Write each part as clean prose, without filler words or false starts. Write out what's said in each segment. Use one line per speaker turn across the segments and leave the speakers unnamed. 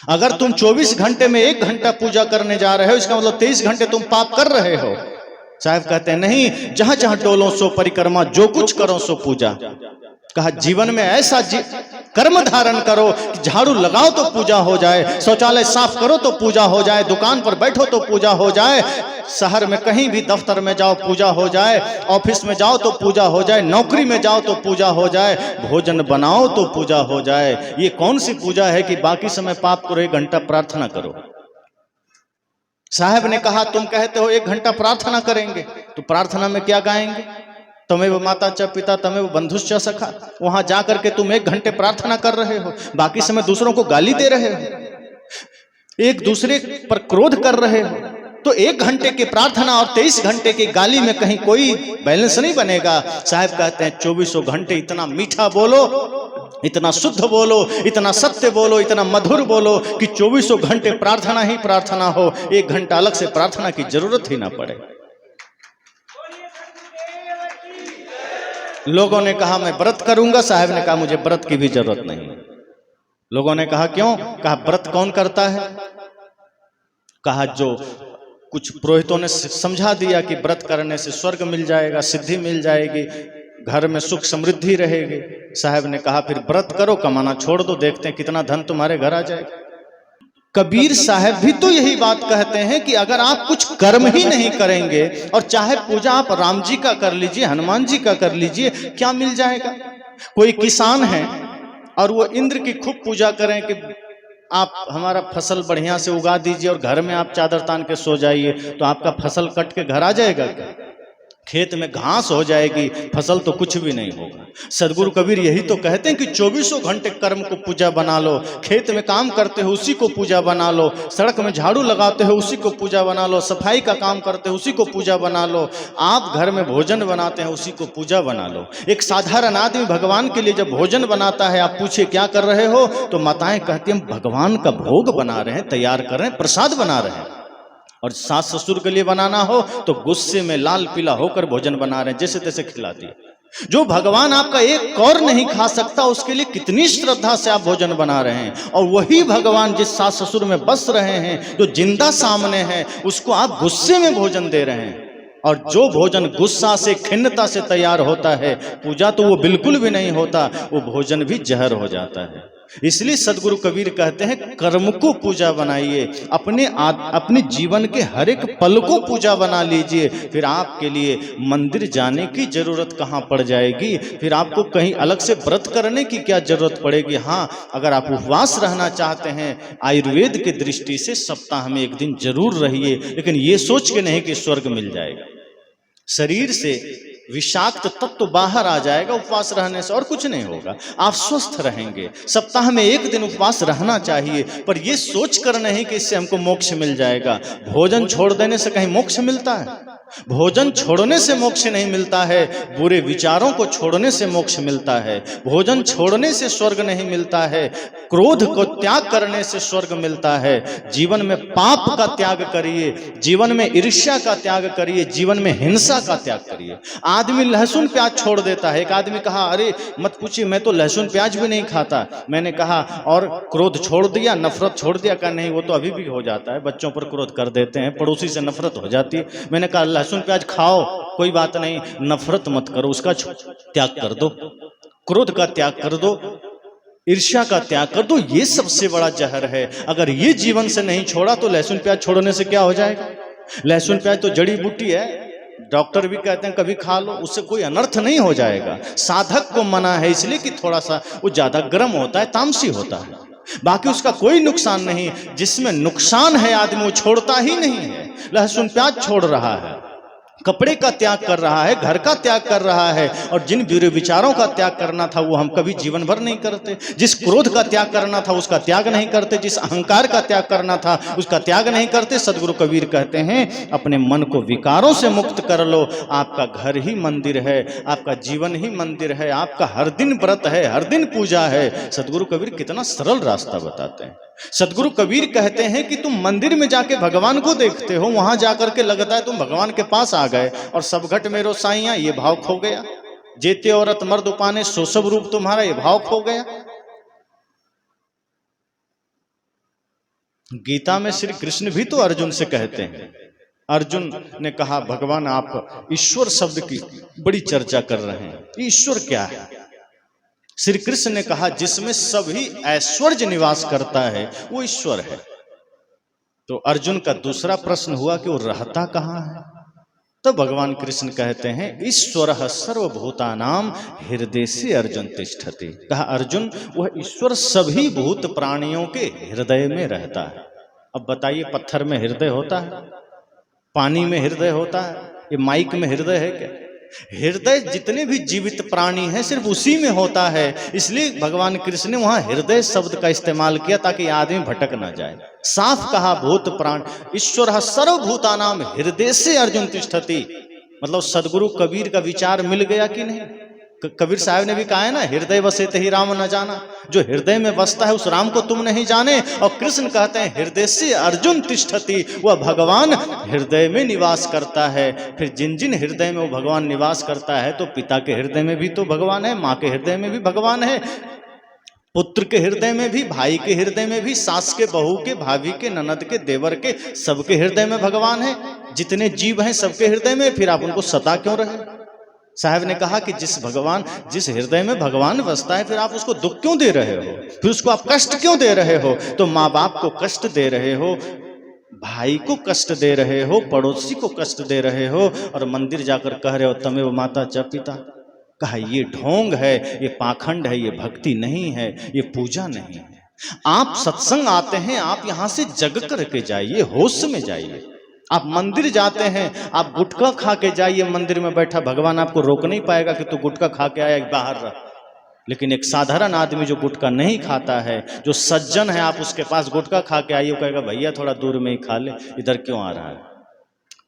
अगर तुम 24 घंटे में 1 घंटा पूजा करने जा रहे हो, इसका मतलब 23 घंटे तुम पाप कर रहे हो। साहब कहते हैं नहीं, जहां जहां डोलो सो परिक्रमा, जो कुछ करो सो पूजा। कहा जीवन में ऐसा कर्म धारण करो कि झाड़ू लगाओ तो पूजा हो जाए, शौचालय साफ करो तो पूजा हो जाए, दुकान पर बैठो तो पूजा हो जाए, शहर में कहीं भी दफ्तर में जाओ पूजा हो जाए, ऑफिस में जाओ तो पूजा हो जाए, नौकरी में जाओ तो पूजा हो जाए, भोजन बनाओ तो पूजा हो जाए। ये कौन सी पूजा है कि बाकी समय पाप करो, 1 घंटा प्रार्थना करो। साहब ने कहा तुम कहते हो 1 घंटा प्रार्थना करेंगे, तो प्रार्थना में क्या गाएंगे? तमेव माता च पिता तमेव बंधुश्च सखा। वहां जाकर के तुम 1 घंटे प्रार्थना कर रहे हो, बाकी समय दूसरों को गाली दे रहे हो, एक दूसरे पर क्रोध कर रहे हो। तो 1 घंटे की प्रार्थना और 23 घंटे की गाली में कहीं कोई बैलेंस नहीं बनेगा। साहब कहते हैं 24 घंटे इतना मीठा बोलो, इतना शुद्ध बोलो, इतना सत्य बोलो, इतना मधुर बोलो कि 24 घंटे प्रार्थना ही प्रार्थना हो, 1 घंटा अलग से प्रार्थना की जरूरत ही ना पड़े। लोगों ने कहा मैं व्रत करूंगा, साहब ने कहा मुझे व्रत की भी जरूरत नहीं। लोगों ने कहा क्यों? कहा व्रत कौन करता है? कहा जो कुछ पुरोहितों ने समझा दिया कि व्रत करने से स्वर्ग मिल जाएगा, सिद्धि मिल जाएगी, घर में सुख समृद्धि रहेगी। साहब ने कहा फिर व्रत करो, कमाना छोड़ दो, देखते हैं कितना धन तुम्हारे घर आ जाएगा। कबीर साहब भी तो यही बात कहते हैं कि अगर आप कुछ कर्म ही नहीं करेंगे, और चाहे पूजा आप राम जी का कर लीजिए, हनुमान जी का कर लीजिए, क्या मिल जाएगा? कोई किसान है और वो इंद्र की खूब पूजा करें कि आप हमारा फसल बढ़िया से उगा दीजिए और घर में आप चादर तान के सो जाइए, तो आपका फसल कट के घर आ जाएगा क्या? खेत में घास हो जाएगी, फसल तो कुछ भी नहीं होगा। सदगुरु कबीर यही तो कहते हैं कि 24 घंटे कर्म को पूजा बना लो। खेत में काम करते हो उसी को पूजा बना लो, सड़क में झाड़ू लगाते हो उसी को पूजा बना लो, सफाई का काम करते हो उसी को पूजा बना लो, आप घर में भोजन बनाते हैं उसी को पूजा बना लो। एक साधारण आदमी भगवान के लिए जब भोजन बनाता है, आप पूछिए क्या कर रहे हो, तो माताएं कहती हैं हम भगवान का भोग बना रहे हैं, तैयार कर रहे हैं, प्रसाद बना रहे हैं। और सास ससुर के लिए बनाना हो तो गुस्से में लाल पीला होकर भोजन बना रहे हैं, जैसे तैसे खिला दिए। जो भगवान आपका एक कौर नहीं खा सकता, उसके लिए कितनी श्रद्धा से आप भोजन बना रहे हैं। और वही भगवान जिस सास ससुर में बस रहे हैं, जो जिंदा सामने है, उसको आप गुस्से में भोजन दे रहे हैं। और जो भोजन गुस्सा से, खिन्नता से तैयार होता है, पूजा तो वो बिल्कुल भी नहीं होता, वो भोजन भी जहर हो जाता है। इसलिए सदगुरु कबीर कहते हैं कर्म को पूजा बनाइए, अपने जीवन के हर एक पल को पूजा बना लीजिए, फिर आपके लिए मंदिर जाने की जरूरत कहाँ पड़ जाएगी, फिर आपको कहीं अलग से व्रत करने की क्या जरूरत पड़ेगी। हाँ, अगर आप उपवास रहना चाहते हैं आयुर्वेद की दृष्टि से, सप्ताह में 1 दिन जरूर रहिए, लेकिन ये सोच के नहीं कि स्वर्ग मिल जाएगा। शरीर से विषाक्त तत्व बाहर आ जाएगा उपवास रहने से, और कुछ नहीं होगा, आप स्वस्थ रहेंगे। सप्ताह में 1 दिन उपवास रहना चाहिए, पर यह सोच कर नहीं कि इससे हमको मोक्ष मिल जाएगा। भोजन छोड़ देने से कहीं मोक्ष मिलता है? भोजन छोड़ने से मोक्ष नहीं मिलता है, बुरे विचारों को छोड़ने से मोक्ष मिलता है। भोजन छोड़ने से स्वर्ग नहीं मिलता है, क्रोध को त्याग करने से स्वर्ग मिलता है। जीवन में पाप का त्याग करिए, जीवन में ईर्ष्या का त्याग करिए, जीवन में हिंसा का त्याग करिए। आदमी लहसुन प्याज छोड़ देता है। एक आदमी कहा अरे मत पूछिए, मैं तो लहसुन प्याज भी नहीं खाता। मैंने कहा और क्रोध छोड़ दिया, नफरत छोड़ दिया? कहा नहीं, वो तो अभी भी हो जाता है, बच्चों पर क्रोध कर देते हैं, पड़ोसी से नफरत हो जाती है। मैंने कहा लहसुन प्याज खाओ, कोई बात नहीं, नफरत मत करो, उसका त्याग कर दो, क्रोध का त्याग कर दो, ईर्ष्या का त्याग कर दो। ये सबसे बड़ा जहर है। अगर ये जीवन से नहीं छोड़ा तो लहसुन प्याज छोड़ने से क्या हो जाएगा? लहसुन प्याज तो जड़ी बूटी है, डॉक्टर भी कहते हैं कभी खा लो, उससे कोई अनर्थ नहीं हो जाएगा। साधक को मना है इसलिए कि थोड़ा सा वो ज्यादा गर्म होता है, तामसी होता है, बाकी उसका कोई नुकसान नहीं। जिसमें नुकसान है आदमी वो छोड़ता ही नहीं है। लहसुन प्याज छोड़ रहा है, कपड़े का त्याग कर रहा है, घर का त्याग कर रहा है, और जिन बुरे विचारों का त्याग करना था वो हम कभी जीवन भर नहीं करते। जिस क्रोध का त्याग करना था उसका त्याग नहीं करते, जिस अहंकार का त्याग करना था उसका त्याग नहीं करते। सदगुरु कबीर कहते हैं अपने मन को विकारों से मुक्त कर लो, आपका घर ही मंदिर है, आपका जीवन ही मंदिर है, आपका हर दिन व्रत है, हर दिन पूजा है। सदगुरु कबीर कितना सरल रास्ता बताते हैं। सदगुरु कबीर कहते हैं कि तुम मंदिर में जाके भगवान को देखते हो, वहां जाकर के लगता है तुम भगवान के पास आ गए, और सब घट मेरो साइया ये भाव खो गया। जेते औरत मर्द उपाने सो सब रूप तुम्हारा, ये भाव खो गया। गीता में श्री कृष्ण भी तो अर्जुन से कहते हैं। अर्जुन ने कहा भगवान आप ईश्वर शब्द की बड़ी चर्चा कर रहे हैं, ईश्वर क्या है? श्री कृष्ण ने कहा जिसमें सभी ऐश्वर्य निवास करता है वो ईश्वर है। तो अर्जुन का दूसरा प्रश्न हुआ कि वो रहता कहाँ है? तो भगवान कृष्ण कहते हैं ईश्वरः सर्वभूतानां हृदय से अर्जुन तिष्ठति। कहा अर्जुन वह ईश्वर सभी भूत प्राणियों के हृदय में रहता है। अब बताइए पत्थर में हृदय होता है? पानी में हृदय होता है? ये माइक में हृदय है क्या? हृदय जितने भी जीवित प्राणी हैं सिर्फ उसी में होता है। इसलिए भगवान कृष्ण ने वहां हृदय शब्द का इस्तेमाल किया ताकि आदमी भटक ना जाए। साफ कहा भूत प्राण ईश्वर सर्वभूतानां हृदय से अर्जुन तिष्ठति। मतलब सदगुरु कबीर का विचार मिल गया कि नहीं? कबीर साहब ने भी कहा है ना, हृदय वसे ते ही राम न जाना। जो हृदय में बसता है उस राम को तुम नहीं जाने। और कृष्ण कहते हैं हृदय से अर्जुन तिष्ठति, वह भगवान हृदय में निवास करता है। फिर जिन जिन हृदय में वो भगवान निवास करता है तो पिता के हृदय में भी तो भगवान है, माँ के हृदय में भी भगवान है, पुत्र के हृदय में भी, भाई के हृदय में भी, सास के, बहू के, भाभी के, ननद के, देवर के, सबके हृदय में भगवान है। जितने जीव हैं सबके हृदय में, फिर आप उनको सता क्यों रहे? साहब ने कहा कि जिस हृदय में भगवान बसता है फिर आप उसको दुख क्यों दे रहे हो? फिर उसको आप कष्ट क्यों दे रहे हो? तो माँ बाप को कष्ट दे रहे हो, भाई को कष्ट दे रहे हो, पड़ोसी को कष्ट दे रहे हो, और मंदिर जाकर कह रहे हो तमेव माता च पिता। कहा ये ढोंग है, ये पाखंड है, ये भक्ति नहीं है, ये पूजा नहीं है। आप सत्संग आते हैं, आप यहां से जग करके जाइए, होश में जाइए। आप मंदिर जाते हैं, आप गुटखा खा के जाइए, मंदिर में बैठा भगवान आपको रोक नहीं पाएगा कि तू गुटखा खा के आया, बाहर रह। लेकिन एक साधारण आदमी जो गुटखा नहीं खाता है, जो सज्जन है, आप उसके पास गुटखा खा के आइए, वो कहेगा भैया थोड़ा दूर में ही खा ले, इधर क्यों आ रहा है?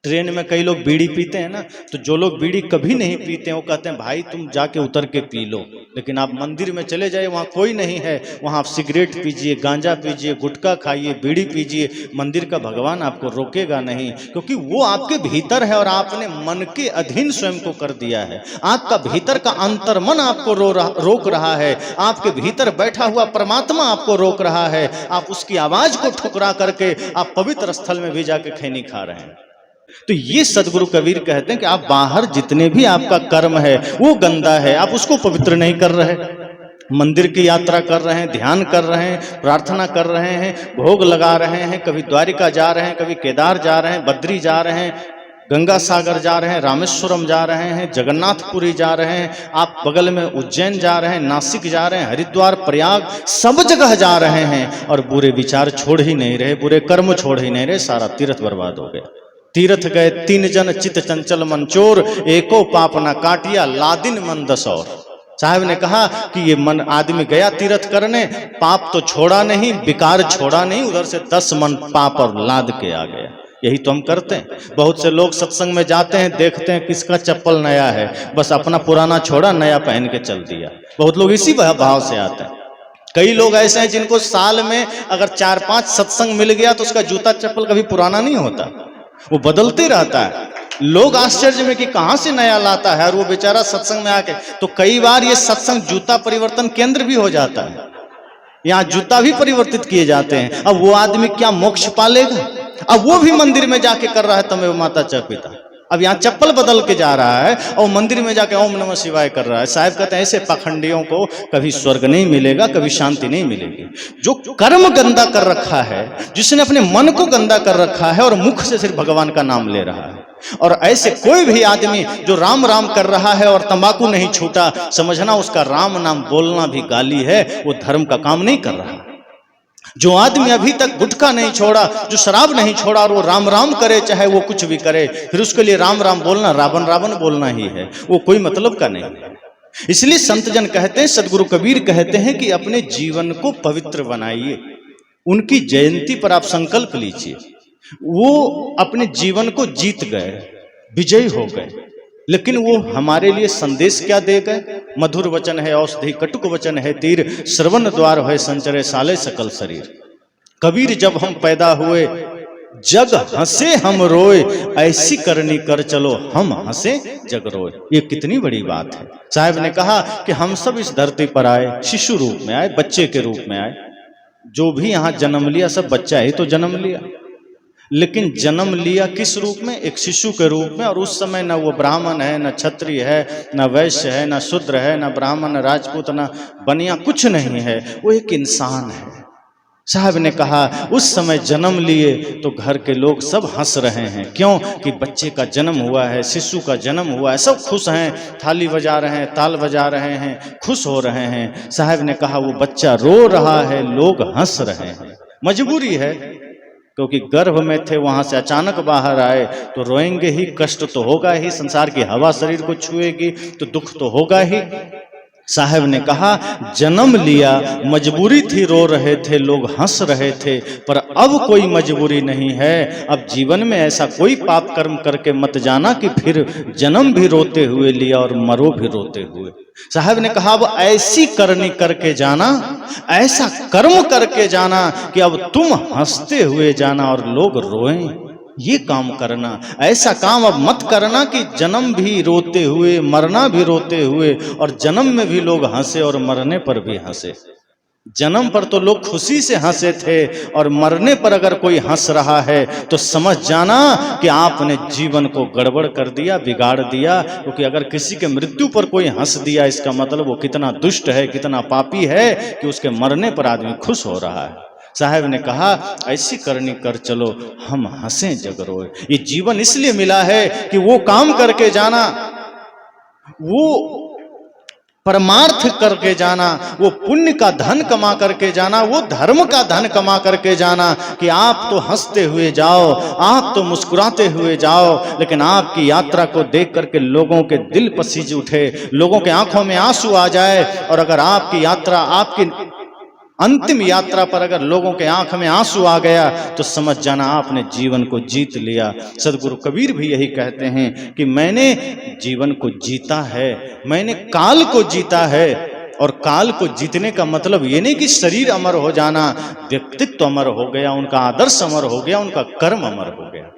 ट्रेन में कई लोग बीड़ी पीते हैं ना, तो जो लोग बीड़ी कभी नहीं पीते हैं वो कहते हैं भाई तुम जाके उतर के पी लो। लेकिन आप मंदिर में चले जाइए, वहाँ कोई नहीं है, वहाँ आप सिगरेट पीजिए, गांजा पीजिए, गुटखा खाइए, बीड़ी पीजिए, मंदिर का भगवान आपको रोकेगा नहीं, क्योंकि वो आपके भीतर है और आपने मन के अधीन स्वयं को कर दिया है। आपका भीतर का अंतर्मन आपको रोक रहा है, आपके भीतर बैठा हुआ परमात्मा आपको रोक रहा है। आप उसकी आवाज को ठुकरा करके आप पवित्र स्थल में भी जाके खैनी खा रहे हैं। तो ये सदगुरु कबीर कहते हैं कि आप बाहर जितने भी आपका कर्म है वो गंदा है, आप उसको पवित्र नहीं कर रहे। मंदिर की यात्रा कर रहे हैं, ध्यान कर रहे हैं, प्रार्थना कर रहे हैं, भोग लगा रहे हैं, कभी द्वारिका जा रहे हैं, कभी केदार जा रहे हैं, बद्री जा रहे हैं, गंगा सागर जा रहे हैं, रामेश्वरम जा रहे हैं, जगन्नाथपुरी जा रहे हैं, आप बगल में उज्जैन जा रहे हैं, नासिक जा रहे हैं, हरिद्वार, प्रयाग, सब जगह जा रहे हैं और बुरे विचार छोड़ ही नहीं रहे, बुरे कर्म छोड़ ही नहीं रहे। सारा तीर्थ बर्बाद हो गया। तीर्थ गए 3 जन चित चंचल मन चोर, एको पाप न काटिया लादिन मन 10 और। साहब ने कहा कि ये मन आदमी गया तीर्थ करने, पाप तो छोड़ा नहीं, विकार छोड़ा नहीं, उधर से 10 मन पाप और लाद के आ गया। यही तो हम करते हैं। बहुत से लोग सत्संग में जाते हैं, देखते हैं किसका चप्पल नया है, बस अपना पुराना छोड़ा, नया पहन के चल दिया। बहुत लोग इसी भाव से आते हैं। कई लोग ऐसे हैं जिनको साल में अगर 4-5 सत्संग मिल गया तो उसका जूता चप्पल कभी पुराना नहीं होता, वो बदलते रहता है। लोग आश्चर्य में कि कहां से नया लाता है, और वो बेचारा सत्संग में आके, तो कई बार ये सत्संग जूता परिवर्तन केंद्र भी हो जाता है, यहाँ जूता भी परिवर्तित किए जाते हैं। अब वो आदमी क्या मोक्ष पालेगा? अब वो भी मंदिर में जाके कर रहा है तमेव माता च पिता। अब यहाँ चप्पल बदल के जा रहा है और मंदिर में जाके ओम नमः शिवाय कर रहा है। साहब कहते हैं ऐसे पाखंडियों को कभी स्वर्ग नहीं मिलेगा, कभी शांति नहीं मिलेगी। जो कर्म गंदा कर रखा है, जिसने अपने मन को गंदा कर रखा है और मुख से सिर्फ भगवान का नाम ले रहा है, और ऐसे कोई भी आदमी जो राम राम कर रहा है और तंबाकू नहीं छूटा, समझना उसका राम नाम बोलना भी गाली है, वो धर्म का काम नहीं कर रहा। जो आदमी अभी तक गुटखा नहीं छोड़ा, जो शराब नहीं छोड़ा, और वो राम राम करे, चाहे वो कुछ भी करे, फिर उसके लिए राम राम बोलना रावण रावण बोलना ही है, वो कोई मतलब का नहीं है। इसलिए संत जन कहते हैं, सदगुरु कबीर कहते हैं कि अपने जीवन को पवित्र बनाइए। उनकी जयंती पर आप संकल्प लीजिए। वो अपने जीवन को जीत गए, विजयी हो गए, लेकिन वो हमारे लिए संदेश क्या दे गए? मधुर वचन है औषधि, कटुक वचन है तीर, श्रवण द्वार है संचरे साले सकल शरीर। कबीर जब हम पैदा हुए, जग हंसे हम रोए, ऐसी करनी कर चलो हम हंसे जग रोए। ये कितनी बड़ी बात है। साहब ने कहा कि हम सब इस धरती पर आए, शिशु रूप में आए, बच्चे के रूप में आए, जो भी यहाँ जन्म लिया सब बच्चा ही तो जन्म लिया, लेकिन जन्म लिया किस रूप में? एक शिशु के रूप में। और उस समय न वो ब्राह्मण है, न क्षत्रिय है, न वैश्य है, न शूद्र है, न ब्राह्मण, न राजपूत, न बनिया, कुछ नहीं है, वो एक इंसान है। साहब ने कहा उस समय जन्म लिए तो घर के लोग सब हंस रहे हैं। क्यों? कि बच्चे का जन्म हुआ है, शिशु का जन्म हुआ है, सब खुश हैं, थाली बजा रहे हैं, ताल बजा रहे हैं, खुश हो रहे हैं। साहब ने कहा वो बच्चा रो रहा है, लोग हंस रहे हैं। मजबूरी है, क्योंकि गर्भ में थे, वहां से अचानक बाहर आए तो रोएंगे ही, कष्ट तो होगा ही, संसार की हवा शरीर को छुएगी तो दुख तो होगा ही। साहब ने कहा जन्म लिया, मजबूरी थी, रो रहे थे, लोग हंस रहे थे, पर अब कोई मजबूरी नहीं है। अब जीवन में ऐसा कोई पाप कर्म करके मत जाना कि फिर जन्म भी रोते हुए लिया और मरो भी रोते हुए। साहब ने कहा अब ऐसी करनी करके जाना, ऐसा कर्म करके जाना कि अब तुम हंसते हुए जाना और लोग रोएं। ये काम करना, ऐसा काम अब मत करना कि जन्म भी रोते हुए, मरना भी रोते हुए, और जन्म में भी लोग हंसे और मरने पर भी हंसे। जन्म पर तो लोग खुशी से हंसे थे, और मरने पर अगर कोई हंस रहा है तो समझ जाना कि आपने जीवन को गड़बड़ कर दिया, बिगाड़ दिया। क्योंकि अगर किसी के मृत्यु पर कोई हंस दिया, इसका मतलब वो कितना दुष्ट है, कितना पापी है कि उसके मरने पर आदमी खुश हो रहा है। साहब ने कहा ऐसी करनी कर चलो, हम हंसें जग रोए। ये जीवन इसलिए मिला है कि वो काम करके जाना, वो परमार्थ करके जाना, वो पुण्य का धन कमा करके जाना, वो धर्म का धन कमा करके जाना कि आप तो हंसते हुए जाओ, आप तो मुस्कुराते हुए जाओ, लेकिन आपकी यात्रा को देख करके लोगों के दिल पसीज उठे, लोगों के आंखों में आंसू आ जाए। और अगर आपकी यात्रा, आपकी अंतिम यात्रा पर अगर लोगों के आंख में आंसू आ गया तो समझ जाना आपने जीवन को जीत लिया। सदगुरु कबीर भी यही कहते हैं कि मैंने जीवन को जीता है, मैंने काल को जीता है। और काल को जीतने का मतलब ये नहीं कि शरीर अमर हो जाना, व्यक्तित्व अमर हो गया, उनका आदर्श अमर हो गया, उनका कर्म अमर हो गया।